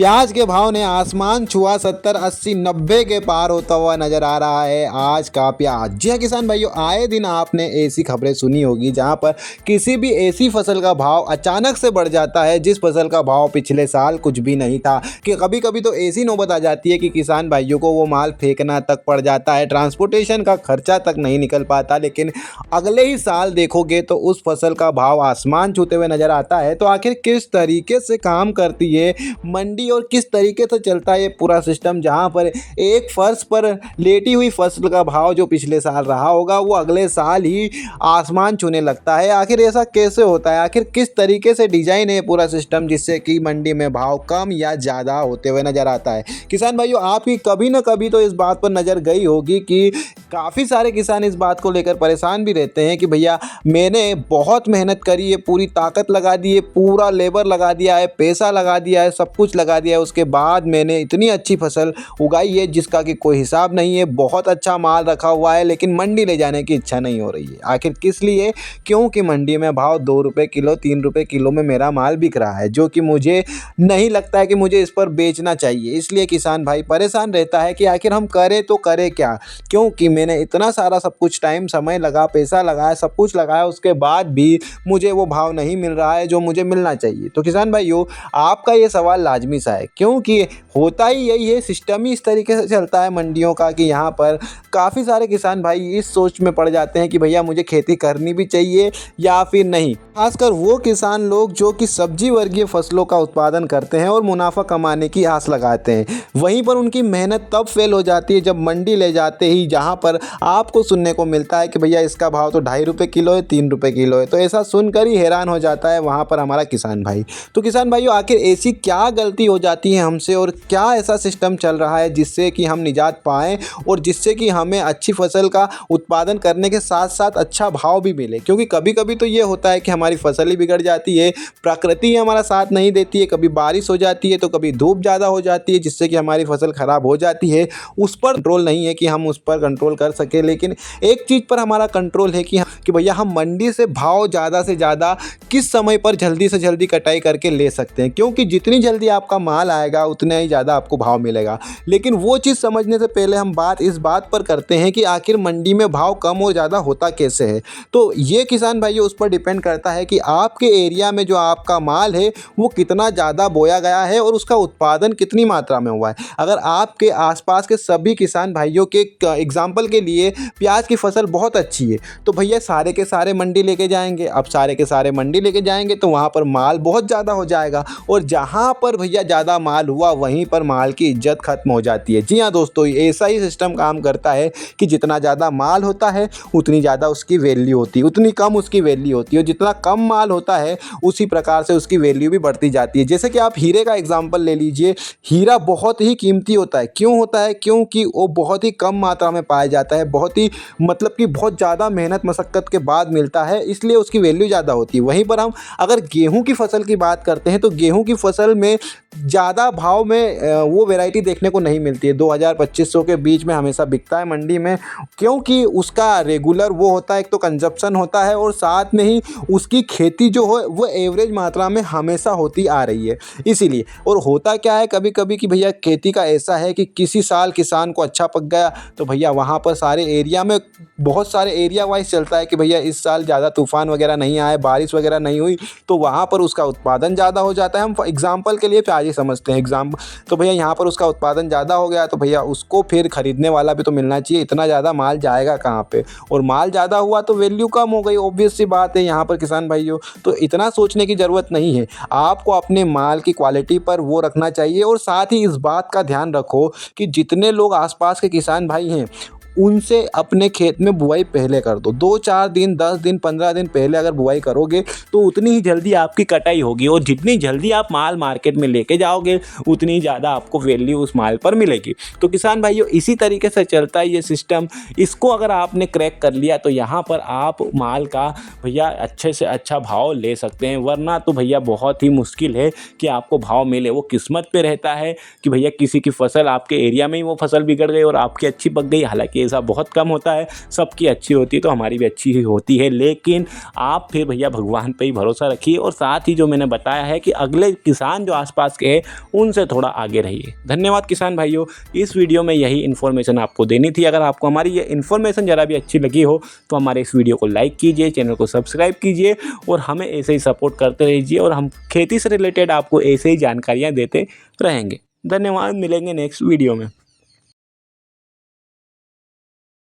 प्याज के भाव ने आसमान छुआ 70, 80, 90 के पार होता हुआ नजर आ रहा है आज का प्याज। जी हाँ किसान भाइयों, आए दिन आपने ऐसी खबरें सुनी होगी जहां पर किसी भी ऐसी फसल का भाव अचानक से बढ़ जाता है जिस फसल का भाव पिछले साल कुछ भी नहीं था। कि कभी कभी तो ऐसी नौबत आ जाती है कि किसान भाइयों को वो माल फेंकना तक पड़ जाता है, ट्रांसपोर्टेशन का खर्चा तक नहीं निकल पाता। लेकिन अगले ही साल देखोगे तो उस फसल का भाव आसमान छूते हुए नजर आता है। तो आखिर किस तरीके से काम करती है मंडी और किस तरीके से चलता है ये पूरा सिस्टम, जहां पर एक फर्श पर लेटी हुई फसल का भाव जो पिछले साल रहा होगा वो अगले साल ही आसमान छूने लगता है। आखिर ऐसा कैसे होता है, आखिर किस तरीके से डिजाइन है पूरा सिस्टम जिससे कि मंडी में भाव कम या ज़्यादा होते हुए नजर आता है। किसान भाइयों, आपकी कभी ना कभी तो इस बात पर नज़र गई होगी कि काफ़ी सारे किसान इस बात को लेकर परेशान भी रहते हैं कि भैया मैंने बहुत मेहनत करी है, पूरी ताकत लगा दी है, पूरा लेबर लगा दिया है, पैसा लगा दिया है, सब कुछ लगा दिया है, उसके बाद मैंने इतनी अच्छी फसल उगाई है जिसका कि कोई हिसाब नहीं है, बहुत अच्छा माल रखा हुआ है, लेकिन मंडी ले जाने की इच्छा नहीं हो रही है। आखिर किस लिए? क्योंकि मंडी में भाव 2 रुपये किलो, 3 रुपये किलो में मेरा माल बिक रहा है, जो कि मुझे नहीं लगता है कि मुझे इस पर बेचना चाहिए। इसलिए किसान भाई परेशान रहता है कि आखिर हम करें तो करें क्या, क्योंकि मैंने इतना सारा सब कुछ टाइम समय लगा, पैसा लगाया, सब कुछ लगाया, उसके बाद भी मुझे वो भाव नहीं मिल रहा है जो मुझे मिलना चाहिए। तो किसान भाइयों, आपका ये सवाल लाजमी सा है, क्योंकि होता ही यही है, सिस्टम ही इस तरीके से चलता है मंडियों का कि यहाँ पर काफ़ी सारे किसान भाई इस सोच में पड़ जाते हैं कि भैया मुझे खेती करनी भी चाहिए या फिर नहीं। खासकर वो किसान लोग जो कि सब्जी वर्गीय फसलों का उत्पादन करते हैं और मुनाफा कमाने की आस लगाते हैं, वहीं पर उनकी मेहनत तब फेल हो जाती है जब मंडी ले जाते ही जहाँ पर आपको सुनने को मिलता है कि भैया इसका भाव तो 2.5 रुपये किलो है, 3 रुपये किलो है। तो ऐसा सुनकर ही हैरान हो जाता है वहाँ पर हमारा किसान भाई। तो किसान भाइयों, आखिर ऐसी क्या गलती हो जाती है हमसे और क्या ऐसा सिस्टम चल रहा है जिससे कि हम निजात पाएँ और जिससे कि हमें अच्छी फसल का उत्पादन करने के साथ साथ अच्छा भाव भी मिले? क्योंकि कभी कभी तो ये होता है कि हमारी फसल ही बिगड़ जाती है, प्रकृति ही हमारा साथ नहीं देती है, कभी बारिश हो जाती है तो कभी धूप ज़्यादा हो जाती है जिससे कि हमारी फसल ख़राब हो जाती है। उस पर कंट्रोल नहीं है कि हम उस पर कंट्रोल कर सकें, लेकिन एक चीज़ पर हमारा कंट्रोल है कि भैया हम मंडी से भाव ज़्यादा से ज़्यादा किस समय पर जल्दी से जल्दी कटाई करके ले सकते हैं, क्योंकि जितनी जल्दी आपका माल आएगा उतना ही ज़्यादा आपको भाव मिलेगा। लेकिन वो चीज़ समझने से पहले हम बात इस बात पर करते हैं कि आखिर मंडी में भाव कम और ज़्यादा होता कैसे है। तो ये किसान भाइयों उस पर डिपेंड करता है कि आपके एरिया में जो आपका माल है वो कितना ज़्यादा बोया गया है और उसका उत्पादन कितनी मात्रा में हुआ है। अगर आपके आसपास के सभी किसान भाइयों के एग्जाम्पल के लिए प्याज की फसल बहुत अच्छी है तो भैया सारे के सारे मंडी लेके जाएंगे। अब सारे के सारे मंडी लेके जाएंगे तो वहाँ पर माल बहुत ज़्यादा हो जाएगा और जहाँ पर भैया ज़्यादा माल हुआ वहीं पर माल की इज्जत खत्म हो जाती है। जी हाँ दोस्तों, ऐसा ही सिस्टम काम करता है कि जितना ज़्यादा माल होता है उतनी ज़्यादा उसकी वैल्यू होती है, उतनी कम उसकी वैल्यू होती है, और जितना कम माल होता है उसी प्रकार से उसकी वैल्यू भी बढ़ती जाती है। जैसे कि आप हीरे का एग्जाम्पल ले लीजिए, हीरा बहुत ही कीमती होता है। क्यों होता है? क्योंकि वो बहुत ही कम मात्रा में पाया जाता है, बहुत ही मतलब कि बहुत ज़्यादा मेहनत मशक्क़त के बाद मिलता है, इसलिए उसकी वैल्यू ज़्यादा होती है। वहीं पर हम अगर गेहूं की फसल की बात करते हैं तो गेहूं की फसल में ज़्यादा भाव में वो वैरायटी देखने को नहीं मिलती है। 2000-2500 के बीच में हमेशा बिकता है मंडी में, क्योंकि उसका रेगुलर वो होता है, एक तो कंजप्शन होता है और साथ में ही उसकी खेती जो हो वो एवरेज मात्रा में हमेशा होती आ रही है इसीलिए। और होता क्या है कभी कभी कि भैया खेती का ऐसा है कि किसी साल किसान को अच्छा पक गया तो भैया वहाँ पर सारे एरिया में बहुत सारे एरिया वाइज चलता है कि भैया इस साल ज़्यादा तूफान वगैरह नहीं आए, बारिश वगैरह नहीं हुई, तो वहाँ पर उसका उत्पादन ज़्यादा हो जाता है। हम एग्जाम्पल के लिए प्याज ही समझते हैं एग्जाम्पल, तो भैया यहाँ पर उसका उत्पादन ज़्यादा हो गया तो भैया उसको फिर खरीदने वाला भी तो मिलना चाहिए, इतना ज़्यादा माल जाएगा कहाँ पे, और माल ज़्यादा हुआ तो वैल्यू कम हो गई, ऑब्वियस सी बात है यहाँ पर किसान भाइयों। तो इतना सोचने की ज़रूरत नहीं है, आपको अपने माल की क्वालिटी पर वो रखना चाहिए। और साथ ही इस बात का ध्यान रखो कि जितने लोग आसपास के किसान भाई हैं उनसे अपने खेत में बुआई पहले कर दो। 2-4 दिन, 10 दिन, 15 दिन पहले अगर बुआई करोगे तो उतनी ही जल्दी आपकी कटाई होगी, और जितनी जल्दी आप माल मार्केट में लेके जाओगे उतनी ज़्यादा आपको वैल्यू उस माल पर मिलेगी। तो किसान भाइयों इसी तरीके से चलता है ये सिस्टम। इसको अगर आपने क्रैक कर लिया तो यहाँ पर आप माल का भैया अच्छे से अच्छा भाव ले सकते हैं, वरना तो भैया बहुत ही मुश्किल है कि आपको भाव मिले। वो किस्मत पे रहता है कि भैया किसी की फसल आपके एरिया में ही वो फसल बिगड़ गई और आपकी अच्छी पक गई, हालांकि कि ऐसा बहुत कम होता है, सबकी अच्छी होती है तो हमारी भी अच्छी ही होती है। लेकिन आप फिर भैया भगवान पे ही भरोसा रखिए और साथ ही जो मैंने बताया है कि अगले किसान जो आसपास के हैं उनसे थोड़ा आगे रहिए। धन्यवाद किसान भाइयों, इस वीडियो में यही इन्फॉर्मेशन आपको देनी थी। अगर आपको हमारी ये इन्फॉर्मेशन ज़रा भी अच्छी लगी हो तो हमारे इस वीडियो को लाइक कीजिए, चैनल को सब्सक्राइब कीजिए और हमें ऐसे ही सपोर्ट करते रहिए और हम खेती से रिलेटेड आपको ऐसे ही जानकारियाँ देते रहेंगे। धन्यवाद, मिलेंगे नेक्स्ट वीडियो में।